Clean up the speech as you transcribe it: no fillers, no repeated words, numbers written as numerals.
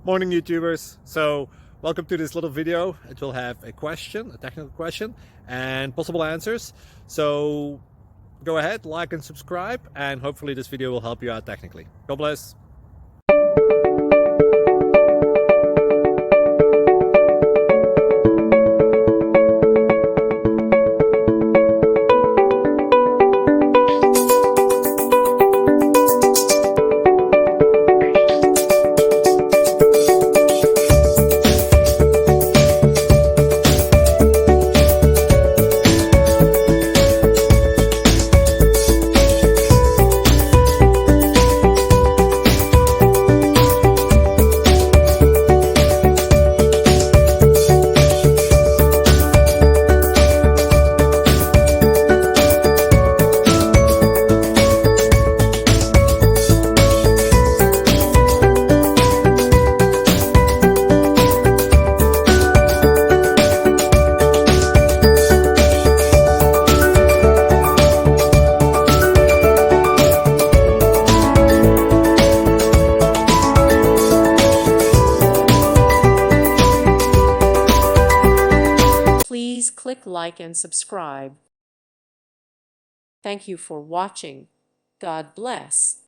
Morning YouTubers. So welcome to this little video. It will have a question, a technical question, and possible answers. So go ahead, like and subscribe, and hopefully this video will help you out technically. God bless. Please click like and subscribe. Thank you for watching. God bless.